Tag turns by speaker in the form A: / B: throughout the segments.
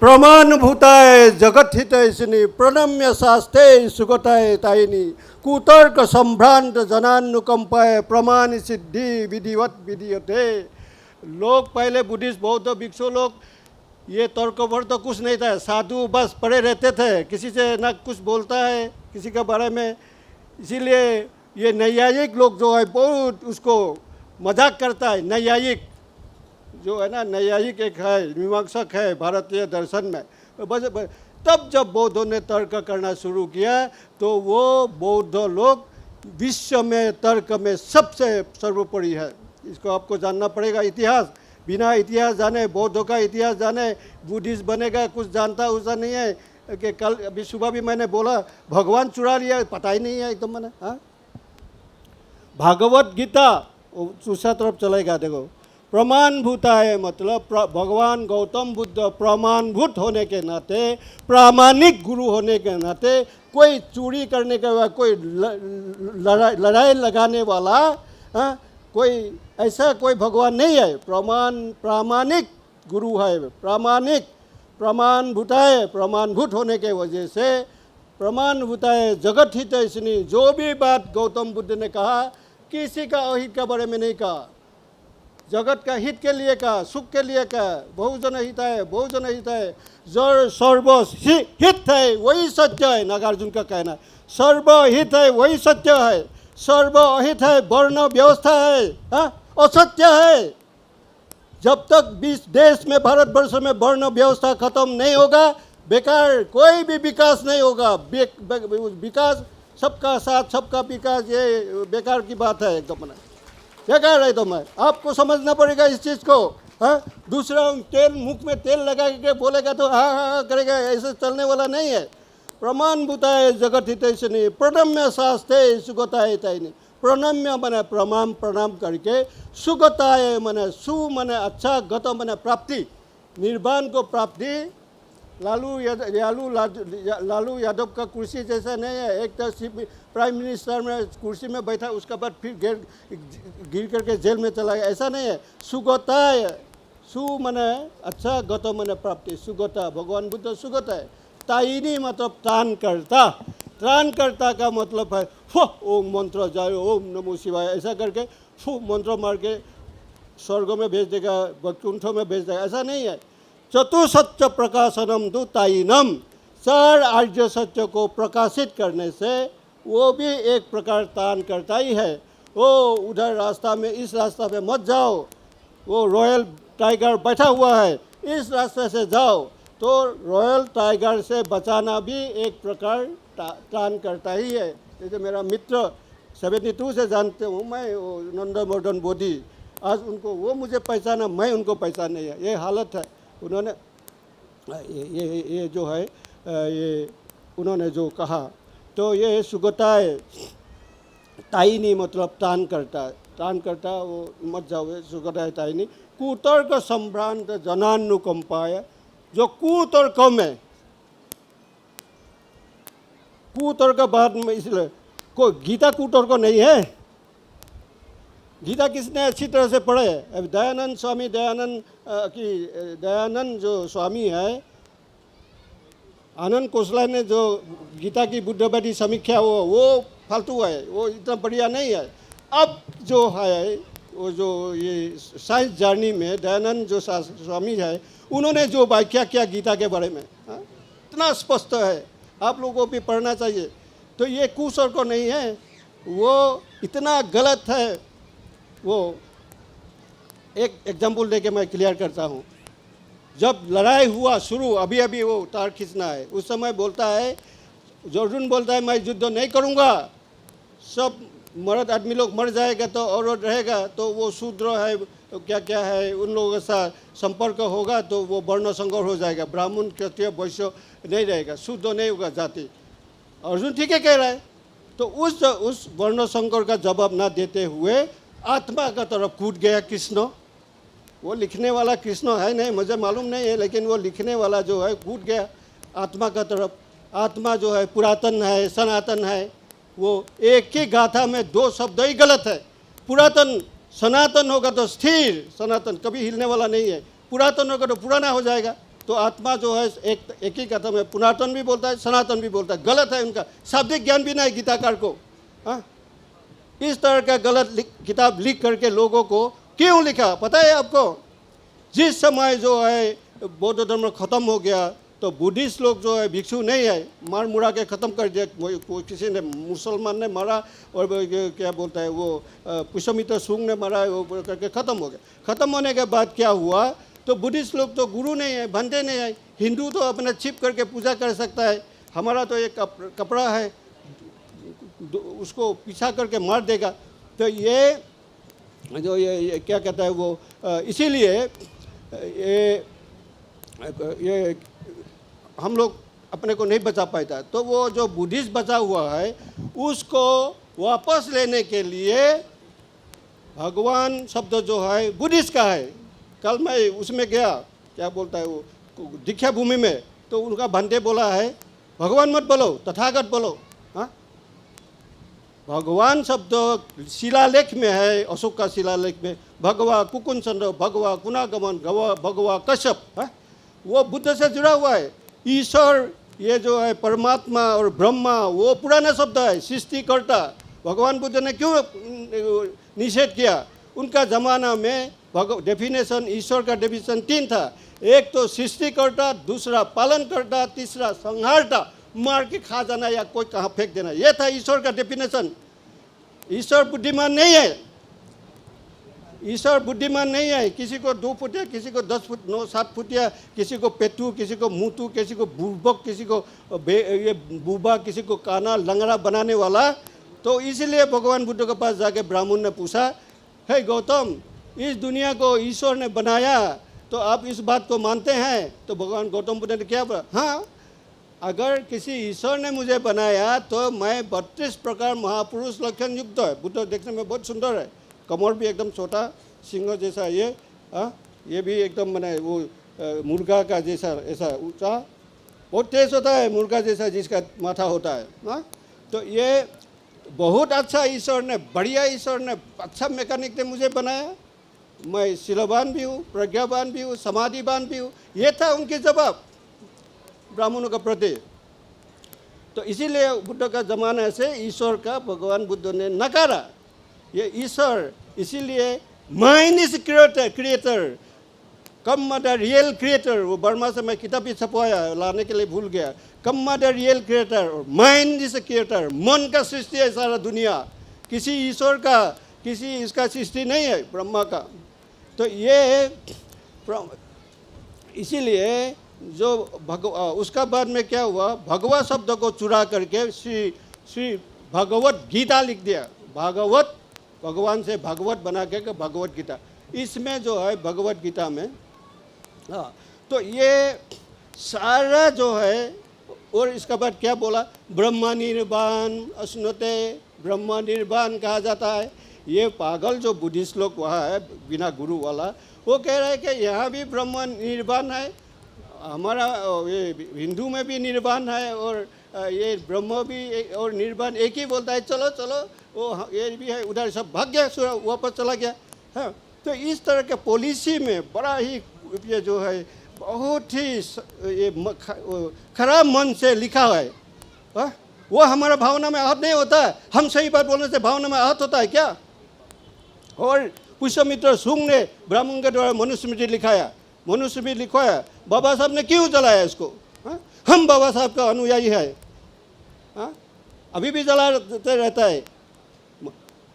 A: प्रमाणभूताय जगत्हितैषिणी प्रणम्य शास्ते सुगताय तायिनी कुतर्क संभ्रांत जनानुकंपाय प्रमाण सिद्धि विधिवत विधियते। लोग पहले बुद्धिस्ट बौद्ध भिक्षु लोग ये तर्क वर्क तो कुछ नहीं था, साधु बस पड़े रहते थे, किसी से ना कुछ बोलता है किसी के बारे में। इसीलिए ये नैयायिक लोग जो है बहुत उसको मजाक करता है। नैयायिक जो है ना, नैयायिक एक है, मीमांसक है भारतीय दर्शन में। तब जब बौद्धों ने तर्क करना शुरू किया तो वो बौद्ध लोग विश्व में तर्क में सबसे सर्वोपरि है। इसको आपको जानना पड़ेगा। इतिहास, बिना इतिहास जाने, बौद्धों का इतिहास जाने बुद्धिस्ट बनेगा कुछ जानता उसा नहीं है। कि कल अभी सुबह भी मैंने बोला भगवान चुरा लिया, पता ही नहीं है एकदम मैंने। हाँ, भागवत गीता दूसरा तरफ चलेगा। देखो प्रमाणभूता है मतलब भगवान गौतम बुद्ध प्रमाणभूत होने के नाते, प्रामाणिक गुरु होने के नाते, कोई चोरी करने के बाद, कोई लड़ाई लगाने वाला, कोई ऐसा कोई भगवान नहीं है। प्रामाणिक गुरु है, प्रामाणिक प्रमाणभूता है। प्रमाणभूत होने के वजह से प्रमाणभूता है जगत हित इसने जो भी बात गौतम बुद्ध ने कहा किसी का अहित के बारे में नहीं कहा, जगत का हित के लिए कहा, सुख के लिए कहा। बहुजन हित है, बहुजन हित है, जो सर्वहित है वही सत्य है। नागार्जुन का कहना है सर्वहित है वही सत्य है, सर्वहित है वर्ण व्यवस्था है, असत्य है। जब तक देश में, भारतवर्ष में वर्ण व्यवस्था खत्म नहीं होगा, बेकार कोई भी विकास नहीं होगा। विकास सबका साथ सबका विकास, ये बेकार की बात है एकदम। बेकार है तो मैं आपको समझना पड़ेगा इस चीज़ को। हाँ, दूसरा तेल मुख में तेल लगा के बोलेगा तो हाँ हाँ करेगा, ऐसे चलने वाला नहीं है। प्रमाणभूताय जगत हितैषिणी प्रणम्य शास्त्रे सुगताय तायिनी। प्रणम्य मने प्रणाम करके, सुगताय मने सु मने अच्छा, गत मने प्राप्ति, निर्वाण को प्राप्ति। लालू यादव का कुर्सी जैसा नहीं है। एक तो प्राइम मिनिस्टर में कुर्सी में बैठा, उसके बाद फिर गिर करके जेल में चला गया, ऐसा नहीं है। सुगताय, सु मने अच्छा, गत मने प्राप्ति, सुगता। भगवान बुद्ध सुगत है। तायिनी मतलब त्राण करता। त्राण करता का मतलब है ओम मंत्र जाए, ओम नमो शिवाय, ऐसा करके मंत्र मार के स्वर्ग में भेज देगा, वैकुंठ में भेज देगा, ऐसा नहीं है। चतुसत्य प्रकाशनम दु तायिनम, चार आर्य सत्य को प्रकाशित करने से वो भी एक प्रकार तान करता ही है। वो उधर रास्ता में, इस रास्ता पे मत जाओ, वो रॉयल टाइगर बैठा हुआ है, इस रास्ते से जाओ, तो रॉयल टाइगर से बचाना भी एक प्रकार तान करता ही है। जैसे मेरा मित्र 72 से जानते हूँ मैं, वो नंदमोदन बोधी, आज उनको वो मुझे पहचाना, मैं उनको पहचाने है, ये हालत है। उन्होंने ये जो है ये उन्होंने जो कहा, तो ये सुगताय तायिनी मतलब तान करता है, तान करता वो मत जाओ, सुगताय तायिनी। कुतर्क संभ्रांत जनानुकंपाय, जो कुतर्क में, कुतर्क बाद में, इसलिए कोई गीता कुतर्क नहीं है। गीता किसने अच्छी तरह से पढ़े? अब दयानंद स्वामी, दयानंद जो स्वामी है, आनंद कोसला ने जो गीता की बुद्धवादी समीक्षा वो फालतू है, वो इतना बढ़िया नहीं है। अब जो है वो जो ये साइंस जर्नी में दयानंद जो स्वामी है, उन्होंने जो व्याख्या किया गीता के बारे में, इतना स्पष्ट है, आप लोगों को भी पढ़ना चाहिए। तो ये कुतर्क नहीं है, वो इतना गलत है। वो एक एग्जाम्पल देके मैं क्लियर करता हूँ। जब लड़ाई हुआ शुरू, अभी अभी वो तार खींचना है, उस समय बोलता है, अर्जुन बोलता है मैं युद्ध नहीं करूँगा, सब मर्द आदमी लोग मर जाएगा तो औरत रहेगा, तो वो शूद्र है तो क्या क्या है, उन लोगों के साथ संपर्क होगा तो वो वर्ण संकर हो जाएगा, ब्राह्मण क्षत्रिय वैश्य नहीं रहेगा, शुद्ध नहीं होगा जाति। अर्जुन ठीक है कह रहा है। तो उस वर्ण संकर का जवाब ना देते हुए आत्मा का तरफ कूद गया कृष्ण। वो लिखने वाला कृष्ण है नहीं, मुझे मालूम नहीं है, लेकिन वो लिखने वाला जो है कूद गया आत्मा का तरफ। आत्मा जो है पुरातन है, सनातन है। वो एक ही गाथा में दो शब्द ही गलत है। पुरातन, सनातन होगा तो स्थिर, सनातन कभी हिलने वाला नहीं है। पुरातन होगा तो पुराना हो जाएगा, तो आत्मा जो है एक ही कथम है। पुरातन भी बोलता है, सनातन भी बोलता है, गलत है उनका। शाब्दिक ज्ञान भी नहीं गीताकार को। हाँ, इस तरह का गलत किताब लिख करके लोगों को क्यों लिखा पता है आपको? जिस समय जो है बौद्ध धर्म खत्म हो गया तो बुद्धिस्ट लोग जो है, भिक्षु नहीं है, मार मुड़ा के ख़त्म कर दिया। किसी ने, मुसलमान ने मारा, और क्या बोलता है वो पुष्यमित्र शुंग ने मारा, वो करके ख़त्म हो गया। ख़त्म होने के बाद क्या हुआ, तो बुद्धिस्ट लोग तो गुरु नहीं है, बनते नहीं है। हिंदू तो अपना छिप करके पूजा कर सकता है, हमारा तो एक कपड़ा है, उसको पीछा करके मार देगा। तो ये जो ये क्या कहता है वो, इसीलिए ये हम लोग अपने को नहीं बचा पाता। तो वो जो बुद्धिस्ट बचा हुआ है उसको वापस लेने के लिए भगवान शब्द जो है बुद्धिस्ट का है। कल मैं उसमें गया, क्या बोलता है वो, दीक्षा भूमि में, तो उनका भंते बोला है भगवान मत बोलो, तथागत बोलो। हाँ, भगवान शब्द शिलालेख में है, अशोक का शिलालेख में, भगवा कुकुन चंद्र, भगवा कुनागमन, भगवा कश्यप। हाँ, वो बुद्ध से जुड़ा हुआ है। ईश्वर ये जो है परमात्मा और ब्रह्मा, वो पुराना शब्द है, सृष्टिकर्ता। भगवान बुद्ध ने क्यों निषेध किया? उनका ज़माना में डेफिनेशन, ईश्वर का डेफिनेशन 3 था। एक तो सृष्टिकर्ता, दूसरा पालनकर्ता, तीसरा संहारता, मार के खा जाना या कोई कहाँ फेंक देना, ये था ईश्वर का डेफिनेशन। ईश्वर बुद्धिमान नहीं है, ईश्वर बुद्धिमान नहीं है। किसी को 2 फुटिया, किसी को 10 फुट 7 फुटिया, किसी को पेटू, किसी को मुतू, किसी को बुर्बक, किसी को ये बूबा, किसी को काना लंगड़ा बनाने वाला। तो इसलिए भगवान बुद्ध के पास जाके ब्राह्मण ने पूछा, हे गौतम, इस दुनिया को ईश्वर ने बनाया, तो आप इस बात को मानते हैं? तो भगवान गौतम बुद्ध ने क्या बोला, हाँ, अगर किसी ईश्वर ने मुझे बनाया तो मैं 32 प्रकार महापुरुष लक्षण युक्त है। बुद्ध देखने में बहुत सुंदर है, कमर भी एकदम छोटा, सिंह जैसा ये, ये भी एकदम मैंने वो मुर्गा का जैसा ऐसा ऊंचा, बहुत तेज होता है, मुर्गा जैसा जिसका माथा होता है। हाँ, तो ये बहुत अच्छा ईश्वर ने, बढ़िया ईश्वर ने, अच्छा मैकेनिक ने मुझे बनाया। मैं शीलवान भी हूँ, प्रज्ञावान भी हूँ, समाधिवान भी हूँ। ये था उनके जवाब ब्राह्मणों का प्रति। तो इसीलिए बुद्ध का ज़माना से ईश्वर का भगवान बुद्ध ने नकारा। ये ईश्वर, इसीलिए mind is creator, come the real creator. वो बर्मा से मैं किताब भी छपवाया, लाने के लिए भूल गया। कम द रियल क्रिएटर और माइंड इज क्रिएटर, मन का सृष्टि है सारा दुनिया, किसी ईश्वर का, किसी इसका सृष्टि नहीं है, ब्रह्मा का। तो ये इसीलिए जो उसका बाद में क्या हुआ, भगवा शब्द को चुरा करके श्री भगवत गीता लिख दिया। भागवत, भगवान से भागवत बना के भगवत गीता। इसमें जो है भगवत गीता में, हाँ, तो ये सारा जो है, और इसका बाद क्या बोला, ब्रह्मा निर्वाण अश्नुते, ब्रह्मा निर्वाण कहा जाता है। ये पागल जो बुद्धिस्ट लोग वहाँ है बिना गुरु वाला, वो कह रहे हैं कि यहाँ भी ब्रह्मा निर्वाण है, हमारा ये हिंदू में भी निर्वाण है, और ये ब्रह्म भी और निर्वाण एक ही बोलता है। चलो चलो, वो ये भी है, उधर सब भाग गया, वापस चला गया। हाँ, तो इस तरह के पॉलिसी में बड़ा ही ये जो है बहुत ही ये खराब मन से लिखा है। हाँ, वो हमारा भावना में आहत नहीं होता है। हम सही बात बोलने से भावना में आहत होता है क्या? और पुष्यमित्र शुंग ने ब्राह्मण के द्वारा मनुस्मृति लिखाया, मनुस्मृति लिखवाया। बाबा साहब ने क्यों चलाया इसको? हाँ, हम बाबा साहब का अनुयायी है। हाँ, अभी भी चलाते रहता है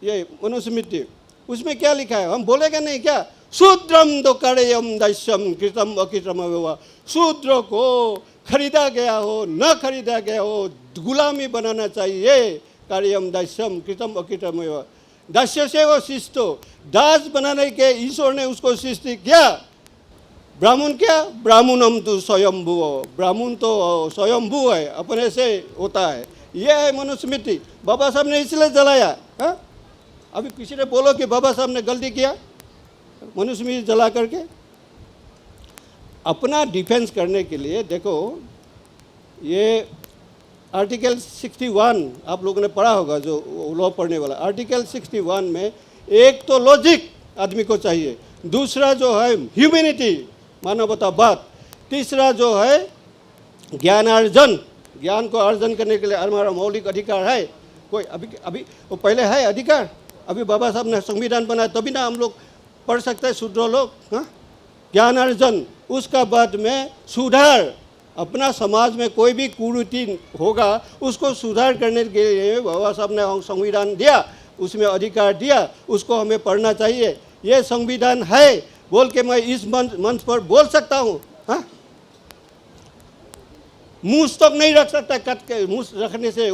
A: ये मनुस्मृति। उसमें क्या लिखा है, हम बोलेगा नहीं क्या? शूद्रम तो करेयम दैश्यम कृतम अकृतम विवाह। शूद्र को खरीदा गया हो न खरीदा गया हो, गुलामी बनाना चाहिए। कार्यम दैश्यम कृतम अकृतम विवाह। दास्य से वो शिष्टो, दास बनाने के ईश्वर ने उसको सृष्टि किया। ब्राह्मण क्या? ब्राह्मणम तो स्वयंभू, ब्राह्मण तो स्वयंभू है, अपने से होता है। यह है मनुस्मृति। बाबा साहब ने इसलिए जलाया। हाँ, अभी किसी ने बोलो कि बाबा साहब ने गलती किया मनुस्मृति जला करके। अपना डिफेंस करने के लिए देखो, ये आर्टिकल 61 आप लोगों ने पढ़ा होगा, जो लॉ पढ़ने वाला। आर्टिकल 61 में एक तो लॉजिक आदमी को चाहिए, दूसरा जो है ह्यूमैनिटी, मानवतावाद, तीसरा जो है ज्ञानार्जन, ज्ञान को अर्जन करने के लिए हमारा मौलिक अधिकार है। कोई अभी अभी वो पहले है अधिकार, अभी बाबा साहब ने संविधान बनाया तभी ना हम लोग पढ़ सकते हैं शूद्र लोग। हाँ, ज्ञानार्जन, उसका बाद में सुधार, अपना समाज में कोई भी कुरीति होगा उसको सुधार करने के लिए बाबा साहब ने संविधान दिया, उसमें अधिकार दिया, उसको हमें पढ़ना चाहिए। ये संविधान है बोल के मैं इस मंच पर बोल सकता हूँ। हाँ, मुँह तक नहीं रख सकता, कट के मुँह रखने से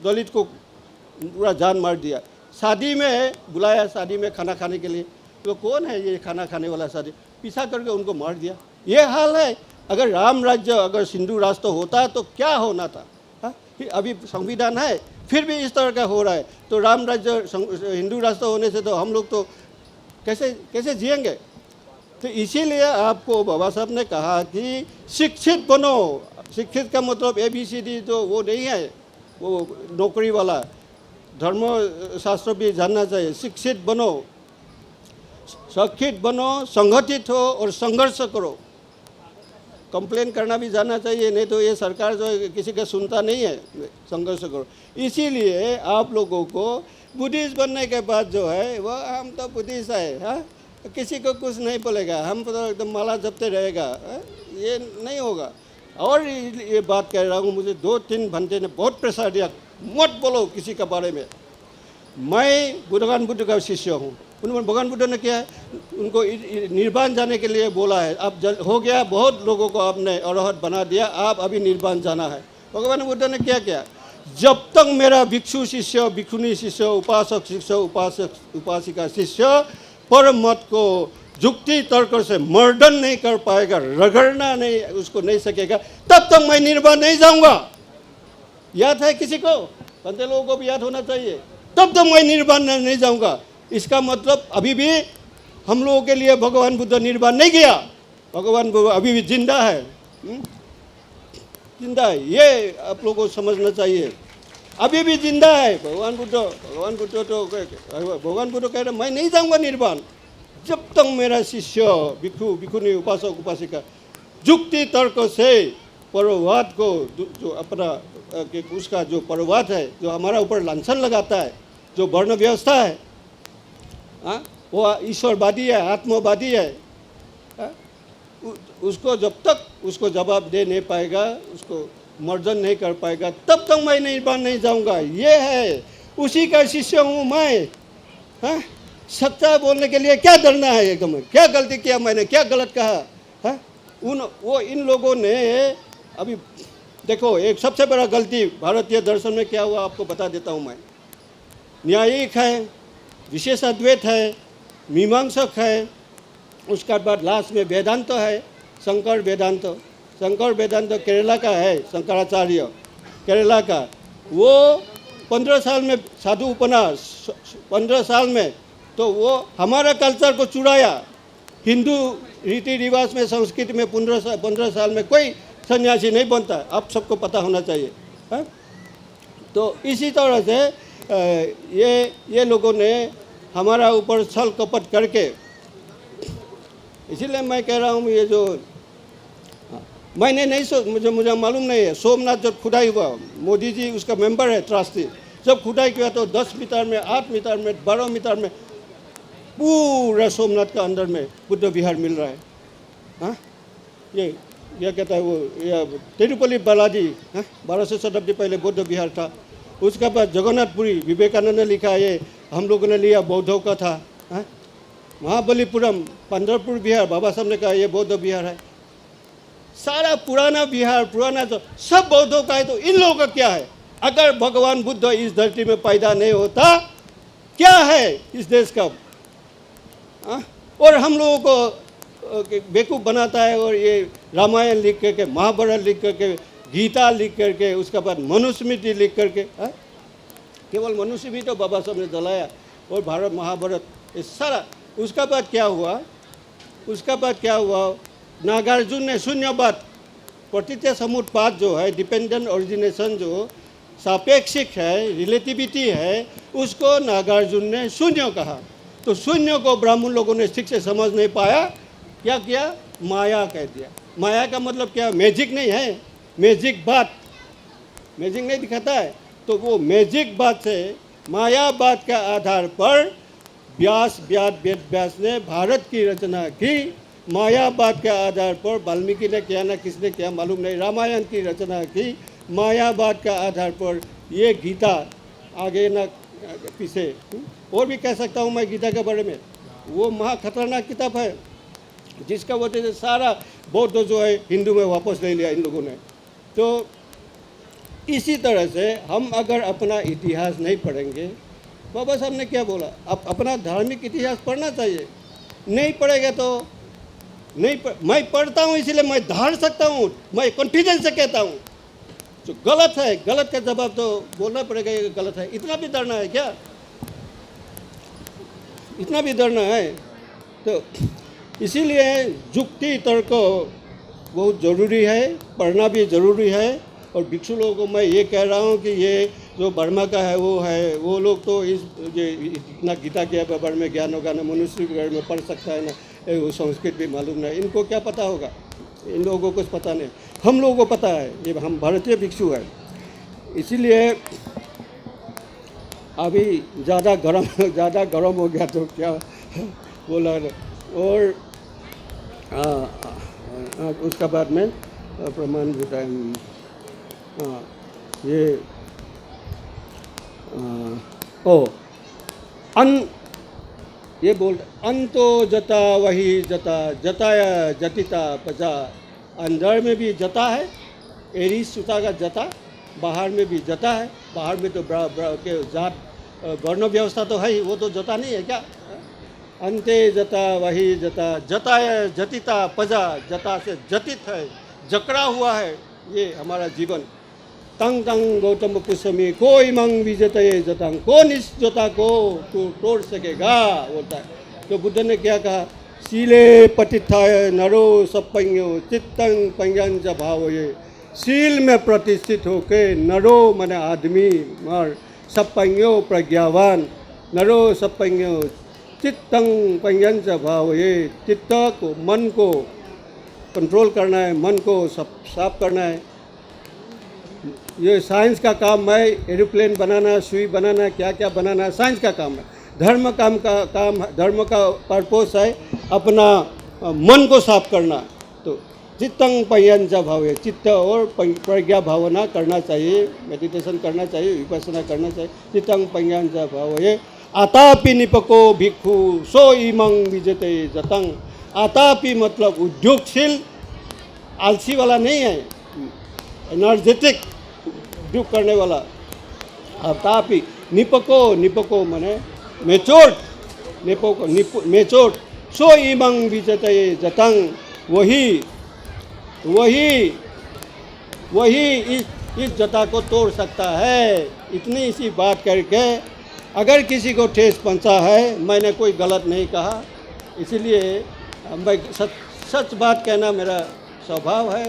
A: दलित को पूरा जान मार दिया। शादी में बुलाया, शादी में खाना खाने के लिए, तो कौन है ये खाना खाने वाला, शादी पीछा करके उनको मार दिया। ये हाल है। अगर राम राज्य, अगर सिंधु राष्ट्र होता तो क्या होना था। हाँ, अभी संविधान है फिर भी इस तरह का हो रहा है, तो राम राज्य हिंदू राष्ट्र होने से तो हम लोग तो कैसे कैसे जिएंगे। तो इसीलिए आपको बाबा साहब ने कहा कि शिक्षित बनो। शिक्षित का मतलब ABCD तो वो नहीं है, वो नौकरी वाला, धर्म शास्त्र भी जानना चाहिए। शिक्षित बनो, शिक्षित बनो, संगठित हो और संघर्ष करो। कंप्लेन करना भी जानना चाहिए, नहीं तो ये सरकार जो है किसी का सुनता नहीं है। संघर्ष करो। इसीलिए आप लोगों को बुद्धिस्ट बनने के बाद जो है वो हम तो बुद्धिस्ट है, हाँ, किसी को कुछ नहीं बोलेगा, हम तो एकदम माला जपते रहेगा, ये नहीं होगा। और ये बात कह रहा हूँ, मुझे 2-3 घंटे ने बहुत प्रेशर दिया, मत बोलो किसी के बारे में। मैं भगवान बुद्ध का शिष्य हूँ। उन्होंने भगवान बुद्ध ने क्या है, उनको निर्वाण जाने के लिए बोला है। अब हो गया, बहुत लोगों को आपने अरहत बना दिया, आप अभी निर्वाण जाना है। भगवान बुद्ध ने क्या किया, जब तक मेरा भिक्षु शिष्य, भिक्षुनी शिष्य, उपासक शिष्य, उपासिका शिष्य परम मत को जुक्ति तर्क से मर्दन नहीं कर पाएगा, रगड़ना नहीं उसको नहीं सकेगा, तब तक मैं निर्वाण नहीं जाऊंगा। याद है किसी को? पंते लोगों को भी याद होना चाहिए। तब तक मैं निर्वाण नहीं जाऊंगा। इसका मतलब अभी भी हम लोगों के लिए भगवान बुद्ध निर्वाण नहीं गया, भगवान बुद्ध अभी भी जिंदा है, जिंदा है। ये आप लोगों को समझना चाहिए, अभी भी जिंदा है भगवान बुद्ध। भगवान बुद्ध कह रहे मैं नहीं जाऊंगा निर्वाण जब तक मेरा शिष्य, भिक्षु भिक्षुनी, उपासक उपासिका जुक्ति तर्क से परवाद को, जो अपना उसका जो परवाद है, जो हमारा ऊपर लांछन लगाता है, जो वर्ण व्यवस्था है, हाँ, वो ईश्वरवादी है, आत्मवादी है, हाँ, उसको जब तक उसको जवाब दे नहीं पाएगा, उसको मर्जन नहीं कर पाएगा, तब तक मैं निर्वाण नहीं जाऊंगा। ये है, उसी का शिष्य हूँ मैं। हाँ, सच्चा बोलने के लिए क्या डरना है? एकदम क्या गलती किया मैंने, क्या गलत कहा? हाँ, इन लोगों ने अभी देखो, एक सबसे बड़ा गलती भारतीय दर्शन में क्या हुआ आपको बता देता हूँ मैं। न्यायिक है, विशेष अद्वैत है, मीमांसक है, उसके बाद लास्ट में वेदांत है, शंकर वेदांत। शंकर वेदांत केरला का है, शंकराचार्य केरला का। वो 15 साल में साधु उपन्यास, 15 साल में, तो वो हमारा कल्चर को चुराया। हिंदू रीति रिवाज में, संस्कृति में 15 साल में कोई सन्यासी नहीं बनता, आप सबको पता होना चाहिए। है? तो इसी तरह से ये लोगों ने हमारा ऊपर छल कपट करके, इसीलिए मैं कह रहा हूँ, ये जो मैंने नहीं मुझे मालूम नहीं है, सोमनाथ जब खुदाई हुआ, मोदी जी उसका मेंबर है, ट्रस्टी, जब खुदाई किया तो 10 मीटर में, 8 मीटर में, 12 मीटर में पूरा सोमनाथ का अंदर में बुद्ध विहार मिल रहा है। हाँ, ये कहता है वो, ये तिरुपति बालाजी, 1200 शताब्दी पहले बुद्ध विहार था। उसके बाद जगन्नाथपुरी, विवेकानंद ने लिखा, ये हम लोगों ने लिया, बौद्धों का था। महाबलीपुरम, पंढरपुर विहार, बाबा साहब ने कहा ये बौद्ध विहार है। सारा पुराना विहार, पुराना तो सब बौद्धों का है, तो इन लोगों का क्या है? अगर भगवान बुद्ध इस धरती में पैदा नहीं होता, क्या है इस देश का? और हम लोगों को बेवकूफ़ बनाता है, और ये रामायण लिख करके, महाभारत लिख करके, गीता लिख करके, उसके बाद मनुस्मृति लिख करके, केवल मनुस्मृति तो बाबा साहब ने जलाया, और भारत महाभारत ये सारा। उसका बाद क्या हुआ? नागार्जुन ने शून्यवाद, प्रतीत समुत्पाद जो है, डिपेंडेंट ओरिजिनेशन जो सापेक्षिक है, रिलेटिविटी है, उसको नागार्जुन ने शून्य कहा। तो शून्य को ब्राह्मण लोगों ने ठीक से समझ नहीं पाया, क्या किया? माया कह दिया। माया का मतलब क्या, मैजिक नहीं है, मैजिक बात, मैजिक नहीं दिखाता है। तो वो मैजिक बात से, माया बात के आधार पर व्यास वेद व्यास ने भारत की रचना की। मायावाद के आधार पर वाल्मीकि ने किया ना किसने किया मालूम नहीं, रामायण की रचना की। मायावाद के आधार पर ये गीता, आगे ना पीछे, और भी कह सकता हूँ मैं गीता के बारे में। वो महा खतरनाक किताब है जिसका वजह से सारा बौद्ध जो है हिंदू में वापस ले लिया इन लोगों ने। तो इसी तरह से हम अगर अपना इतिहास नहीं पढ़ेंगे, बाबा साहब ने क्या बोला, अपना धार्मिक इतिहास पढ़ना चाहिए। नहीं पढ़ेगा तो नहीं मैं पढ़ता हूँ इसलिए मैं धार सकता हूँ, मैं कॉन्फिडेंस से कहता हूँ। जो गलत है, गलत का जवाब तो बोलना पड़ेगा, ये गलत है। इतना भी डरना है क्या, इतना भी डरना है? तो इसीलिए युक्ति तर्क बहुत ज़रूरी है, पढ़ना भी ज़रूरी है। और भिक्षु लोगों को मैं ये कह रहा हूँ कि ये जो बर्मा का है वो लोग तो इस ये इतना गीता के बारे में ज्ञान होगा ना, मनुष्य के बारे में पढ़ सकता है ना, वो संस्कृत भी मालूम नहीं, इनको क्या पता होगा? इन लोगों को कुछ पता नहीं, हम लोगों को पता है, ये हम भारतीय भिक्षु हैं। इसीलिए अभी ज़्यादा गर्म हो गया तो क्या बोला। और उसका बाद में प्रमाण भूटान, ये ये बोल अंतो जता वही जता, जताया जतिता पजा। अंदर में भी जता है, एरी सूता का जता, बाहर में भी जता है। बाहर में तो के जात वर्ण व्यवस्था तो है ही, वो तो जता नहीं है क्या? अंते जता वही जता, जताया जतिता पजा, जता से जतित है, जकड़ा हुआ है ये हमारा जीवन। तंग तंग गौतम कुसुमी कोई मंग विजतये जतंग, कौन इस जता को तो तोड़ सकेगा बोलता है। तो बुद्ध ने क्या कहा, सीले पतिथाय नरो सपंयो चित्तंग पंयंज भावये। सील में प्रतिष्ठित होके नरो माने आदमी, और सपंयो प्रज्ञावान, नरो सपंयो चित्तंग पंयंज भावये। चित्त को, मन को कंट्रोल करना है, मन को साफ करना है। ये साइंस का काम है, एरोप्लेन बनाना, सुई बनाना, क्या क्या बनाना, साइंस का काम है। धर्म धर्म का पर्पस है अपना मन को साफ करना। तो चित्तंग पंयंज भावे, चित्त और प्रज्ञा भावना करना चाहिए, मेडिटेशन करना चाहिए, विपස්සना करना चाहिए। चित्तंग पंयंज भावे आतापि निपको भिक्षु सो इमंग विजते जतंग। आतापि मतलब उद्योगशील, आलसी वाला नहीं है, एनर्जेटिक उद्योग करने वाला। आतापि निपको माने मेचोर्ड, मेचोर्ड। सो इमंग विजते जतंग, वही इस जता को तोड़ सकता है। इतनी इसी बात करके अगर किसी को ठेस पहुंचा है, मैंने कोई गलत नहीं कहा, इसीलिए मैं सच बात कहना मेरा स्वभाव है।